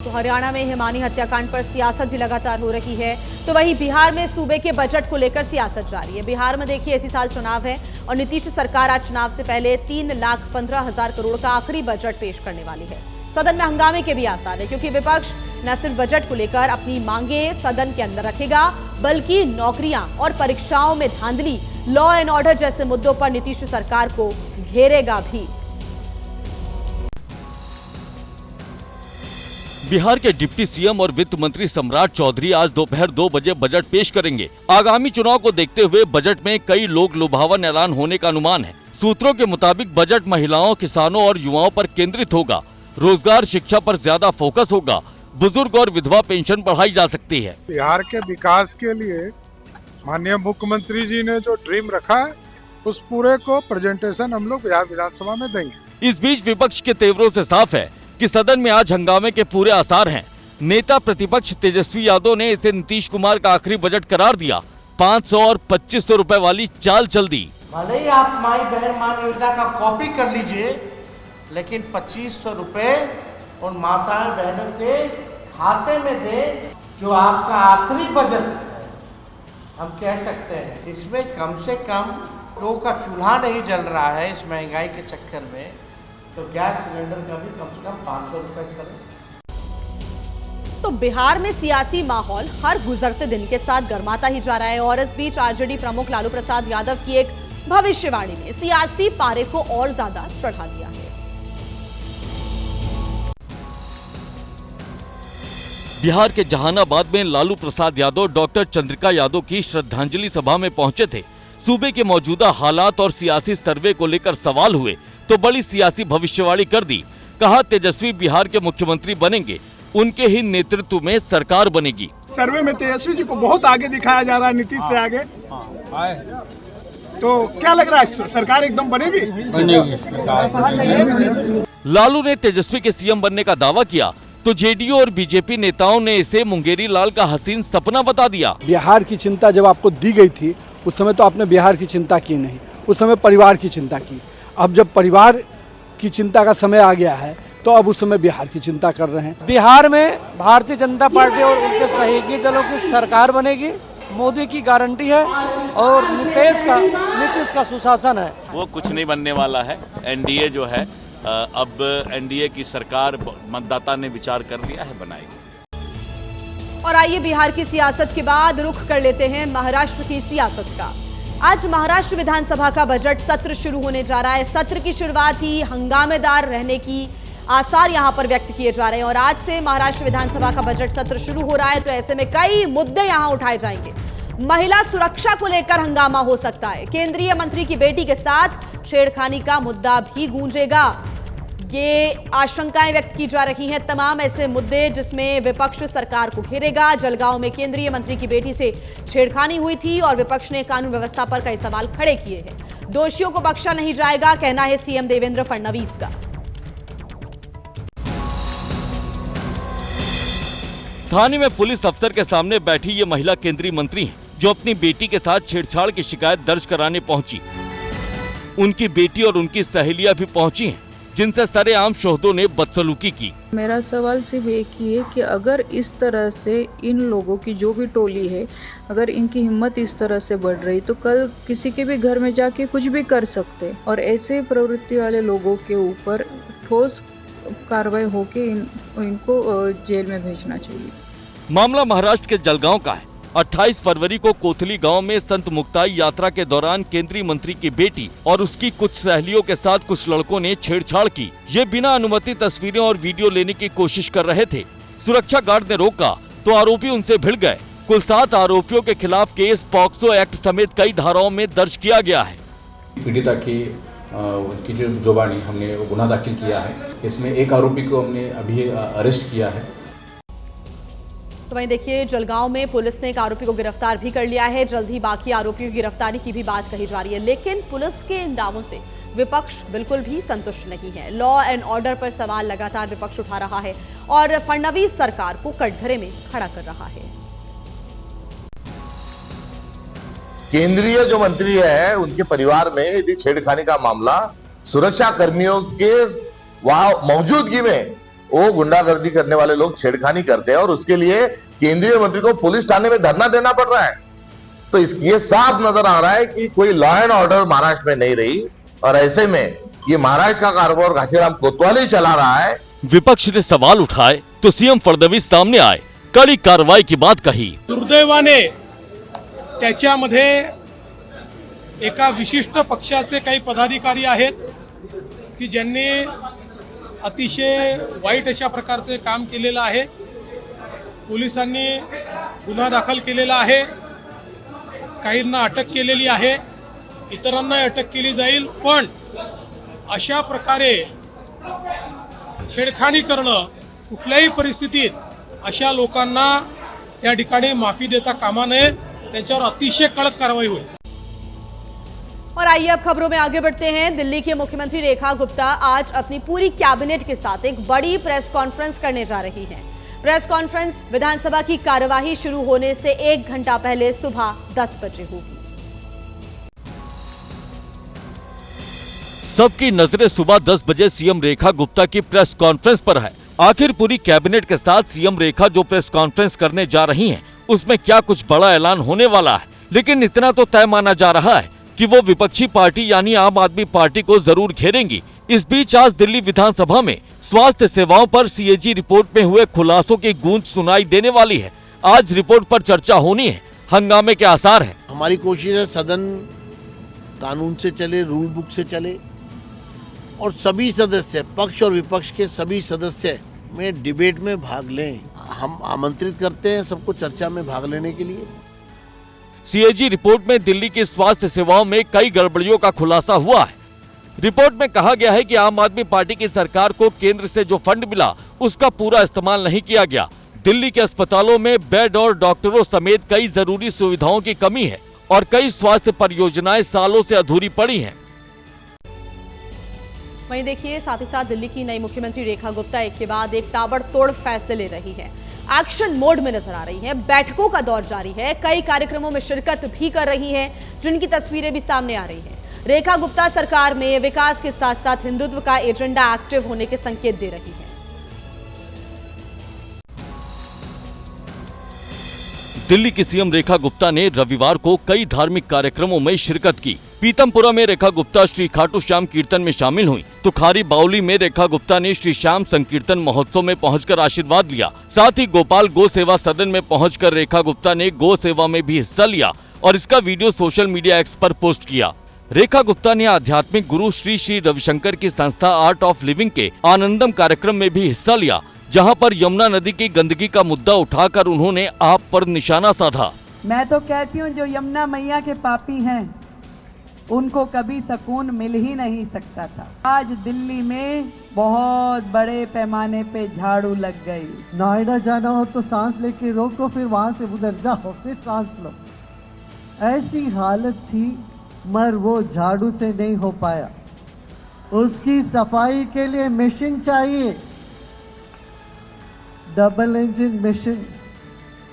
तो हरियाणा में हिमानी हत्याकांड पर सियासत भी लगातार हो रही है, तो वहीं बिहार में सूबे के बजट को लेकर सियासत जारी है। बिहार में देखिए इसी साल चुनाव है और नीतीश सरकार आज चुनाव से पहले 3,15,000 करोड़ का आखिरी बजट पेश करने वाली है। सदन में हंगामे के भी आसार है, क्योंकि विपक्ष न सिर्फ बजट को लेकर अपनी मांगे सदन के अंदर रखेगा, बल्कि नौकरियां और परीक्षाओं में धांधली, लॉ एंड ऑर्डर जैसे मुद्दों पर नीतीश सरकार को घेरेगा भी। बिहार के डिप्टी सीएम और वित्त मंत्री सम्राट चौधरी आज दोपहर 2 बजे बजट पेश करेंगे। आगामी चुनाव को देखते हुए बजट में कई लोक लुभावन ऐलान होने का अनुमान है। सूत्रों के मुताबिक बजट महिलाओं, किसानों और युवाओं पर केंद्रित होगा। रोजगार, शिक्षा पर ज्यादा फोकस होगा। बुजुर्ग और विधवा पेंशन बढ़ाई जा सकती है। बिहार के विकास के लिए माननीय मुख्यमंत्री जी ने जो ड्रीम रखा है, उस पूरे को प्रेजेंटेशन हम लोग बिहार विधानसभा में देंगे। इस बीच विपक्ष के तेवरों से साफ है कि सदन में आज हंगामे के पूरे आसार हैं। नेता प्रतिपक्ष तेजस्वी यादव ने इसे नीतीश कुमार का आखिरी बजट करार दिया। 500 और 2500 रुपए वाली चाल चल दी। भले ही आप माई बहन मान योजना का कॉपी कर लीजिए, लेकिन 2500 रुपए उन माताएं बहनों के खाते में दे, जो आपका आखिरी बजट है। हम कह सकते हैं इसमें कम से कम लोगों का चूल्हा नहीं जल रहा है इस महंगाई के चक्कर में, तो गैस सिलेंडर का भी कम से कम 500 रुपए करें। तो बिहार में सियासी माहौल हर गुजरते दिन के साथ गर्माता ही जा रहा है और इस बीच आरजेडी प्रमुख लालू प्रसाद यादव की एक भविष्यवाणी ने सियासी पारे को और ज्यादा चढ़ा दिया है। बिहार के जहानाबाद में लालू प्रसाद यादव डॉक्टर चंद्रिका यादव की श्रद्धांजलि सभा में पहुंचे थे। सूबे के मौजूदा हालात और सियासी सर्वे को लेकर सवाल हुए तो बड़ी सियासी भविष्यवाणी कर दी। कहा तेजस्वी बिहार के मुख्यमंत्री बनेंगे, उनके ही नेतृत्व में सरकार बनेगी। सर्वे में तेजस्वी जी को बहुत आगे दिखाया जा रहा है, नीतीश से आगे। तो क्या लग रहा है, सरकार एकदम बनेगी? लालू ने तेजस्वी के सीएम बनने का दावा किया तो जेडीयू और बीजेपी नेताओं ने इसे मुंगेरी लाल का हसीन सपना बता दिया। बिहार की चिंता जब आपको दी गई थी, उस समय तो आपने बिहार की चिंता की नहीं, उस समय परिवार की चिंता की। अब जब परिवार की चिंता का समय आ गया है, तो अब उस समय बिहार की चिंता कर रहे हैं। बिहार में भारतीय जनता पार्टी और उनके सहयोगी दलों की सरकार बनेगी। मोदी की गारंटी है और नीतीश का सुशासन है। वो कुछ नहीं बनने वाला है। एनडीए जो है, अब एनडीए की सरकार मतदाता ने विचार कर लिया है, बनाएगी। और आइए बिहार की सियासत के बाद रुख कर लेते हैं महाराष्ट्र की सियासत का। आज महाराष्ट्र विधानसभा का बजट सत्र शुरू होने जा रहा है। सत्र की शुरुआत ही हंगामेदार रहने की आसार यहां पर व्यक्त किए जा रहे हैं और आज से महाराष्ट्र विधानसभा का बजट सत्र शुरू हो रहा है, तो ऐसे में कई मुद्दे यहां उठाए जाएंगे। महिला सुरक्षा को लेकर हंगामा हो सकता है। केंद्रीय मंत्री की बेटी के साथ छेड़खानी का मुद्दा भी गूंजेगा, ये आशंकाएं व्यक्त की जा रही हैं। तमाम ऐसे मुद्दे जिसमें विपक्ष सरकार को घेरेगा। जलगांव में केंद्रीय मंत्री की बेटी से छेड़खानी हुई थी और विपक्ष ने कानून व्यवस्था पर कई सवाल खड़े किए हैं। दोषियों को बख्शा नहीं जाएगा, कहना है सीएम देवेंद्र फडणवीस का। थाने में पुलिस अफसर के सामने बैठी ये महिला केंद्रीय मंत्री है, जो अपनी बेटी के साथ छेड़छाड़ की शिकायत दर्ज कराने पहुंची। उनकी बेटी और उनकी सहेलियां भी पहुंची हैं, जिनसे सरेआम शोहदों ने बदसलूकी की। मेरा सवाल सिर्फ एक ही है कि अगर इस तरह से इन लोगों की जो भी टोली है, अगर इनकी हिम्मत इस तरह से बढ़ रही, तो कल किसी के भी घर में जाके कुछ भी कर सकते और ऐसे प्रवृत्ति वाले लोगों के ऊपर ठोस कार्रवाई होके इनको जेल में भेजना चाहिए। मामला महाराष्ट्र के जलगांव का है। 28 फरवरी को कोथली गांव में संत मुक्ताई यात्रा के दौरान केंद्रीय मंत्री की बेटी और उसकी कुछ सहेलियों के साथ कुछ लड़कों ने छेड़छाड़ की। ये बिना अनुमति तस्वीरें और वीडियो लेने की कोशिश कर रहे थे। सुरक्षा गार्ड ने रोका तो आरोपी उनसे भिड़ गए। कुल 7 आरोपियों के खिलाफ केस पॉक्सो एक्ट समेत कई धाराओं में दर्ज किया गया है। पीड़िता की जो जुबानी हमने वो गुनाह दाखिल किया है। इसमें एक आरोपी को हमने अभी अरेस्ट किया है। तो वहीं देखिए जलगांव में पुलिस ने एक आरोपी को गिरफ्तार भी कर लिया है। जल्द ही बाकी आरोपियों की गिरफ्तारी की भी बात कही जा रही है, लेकिन पुलिस के इन दावों से विपक्ष बिल्कुल भी संतुष्ट नहीं है। लॉ एंड ऑर्डर पर सवाल लगातार विपक्ष उठा रहा है और फडणवीस सरकार को कटघरे में खड़ा कर रहा है। केंद्रीय जो मंत्री है, उनके परिवार में यदि छेड़खानी का मामला सुरक्षा कर्मियों के वहां मौजूदगी में वो गुंडागर्दी करने वाले लोग छेड़खानी करते हैं और उसके लिए केंद्रीय मंत्री को पुलिस थाने में धरना देना पड़ रहा है। तो ये साफ नजर आ रहा है कि कोई लॉ एंड ऑर्डर महाराष्ट्र में नहीं रही और ऐसे में ये महाराष्ट्र का कारोबार घासीराम कोतवाल ही चला रहा है। विपक्ष ने सवाल उठाए तो सीएम फडणवीस सामने आए, कड़ी कार्रवाई की बात कही। दुर्दैवाने त्याच्यामध्ये एका विशिष्ट पक्षाचे काही पदाधिकारी आहेत की ज्यांनी अतिशय वाईट अशा प्रकारचे काम केलेलं आहे। पोलिसांनी गुन्हा दाखल केलेला आहे, काहींना अटक केलेली आहे, इतरांना अटक केली जाईल, पण अशा प्रकारे छेडखानी करणं कुठल्याही परिस्थितीत अशा लोकांना त्या ठिकाणी माफी देता कामा नये, त्यांच्यावर अतिशय कडक कारवाई होईल। और आइए अब खबरों में आगे बढ़ते हैं। दिल्ली की मुख्यमंत्री रेखा गुप्ता आज अपनी पूरी कैबिनेट के साथ एक बड़ी प्रेस कॉन्फ्रेंस करने जा रही हैं। प्रेस कॉन्फ्रेंस विधानसभा की कार्यवाही शुरू होने से 1 घंटा पहले सुबह 10 बजे होगी। सबकी नजरें सुबह 10 बजे सीएम रेखा गुप्ता की प्रेस कॉन्फ्रेंस पर है। आखिर पूरी कैबिनेट के साथ सीएम रेखा जो प्रेस कॉन्फ्रेंस करने जा रही हैं, उसमें क्या कुछ बड़ा ऐलान होने वाला है। लेकिन इतना तो तय माना जा रहा है कि वो विपक्षी पार्टी यानी आम आदमी पार्टी को जरूर घेरेंगी। इस बीच आज दिल्ली विधानसभा में स्वास्थ्य सेवाओं पर सीएजी रिपोर्ट में हुए खुलासों की गूंज सुनाई देने वाली है। आज रिपोर्ट पर चर्चा होनी है, हंगामे के आसार हैं। हमारी कोशिश है सदन कानून से चले, रूल बुक से चले और सभी सदस्य, पक्ष और विपक्ष के सभी सदस्य में डिबेट में भाग लें। हम आमंत्रित करते हैं सबको चर्चा में भाग लेने के लिए। सीएजी रिपोर्ट में दिल्ली की स्वास्थ्य सेवाओं में कई गड़बड़ियों का खुलासा हुआ है। रिपोर्ट में कहा गया है कि आम आदमी पार्टी की सरकार को केंद्र से जो फंड मिला उसका पूरा इस्तेमाल नहीं किया गया। दिल्ली के अस्पतालों में बेड और डॉक्टरों समेत कई जरूरी सुविधाओं की कमी है और कई स्वास्थ्य परियोजनाएं सालों से अधूरी पड़ी हैं। वहीं देखिए, साथ ही साथ दिल्ली की नई मुख्यमंत्री रेखा गुप्ता एक के बाद एक ताबड़तोड़ फैसले ले रही है। एक्शन मोड में नजर आ रही है, बैठकों का दौर जारी है, कई कार्यक्रमों में शिरकत भी कर रही है, जिनकी तस्वीरें भी सामने आ रही हैं। रेखा गुप्ता सरकार में विकास के साथ साथ हिंदुत्व का एजेंडा एक्टिव होने के संकेत दे रही है। दिल्ली की सीएम रेखा गुप्ता ने रविवार को कई धार्मिक कार्यक्रमों में शिरकत की। पीतमपुरा में रेखा गुप्ता श्री खाटू श्याम कीर्तन में शामिल हुई तो खारी बाउली में रेखा गुप्ता ने श्री श्याम संकीर्तन महोत्सव में पहुंचकर आशीर्वाद लिया। साथ ही गोपाल गो सेवा सदन में पहुंचकर रेखा गुप्ता ने गो सेवा में भी हिस्सा लिया और इसका वीडियो सोशल मीडिया एक्स पर पोस्ट किया। रेखा गुप्ता ने आध्यात्मिक गुरु श्री श्री रविशंकर की संस्था आर्ट ऑफ लिविंग के आनंदम कार्यक्रम में भी हिस्सा लिया, जहां पर यमुना नदी की गंदगी का मुद्दा उठाकर उन्होंने आप पर निशाना साधा। मैं तो कहती हूँ जो यमुना मैया के पापी हैं उनको कभी सुकून मिल ही नहीं सकता था। आज दिल्ली में बहुत बड़े पैमाने पे झाड़ू लग गई। नोएडा जाना हो तो सांस लेके रोको, फिर वहां से उधर जाओ, फिर सांस लो। ऐसी हालत थी, मगर वो झाड़ू से नहीं हो पाया। उसकी सफाई के लिए मशीन चाहिए, डबल इंजन मशीन।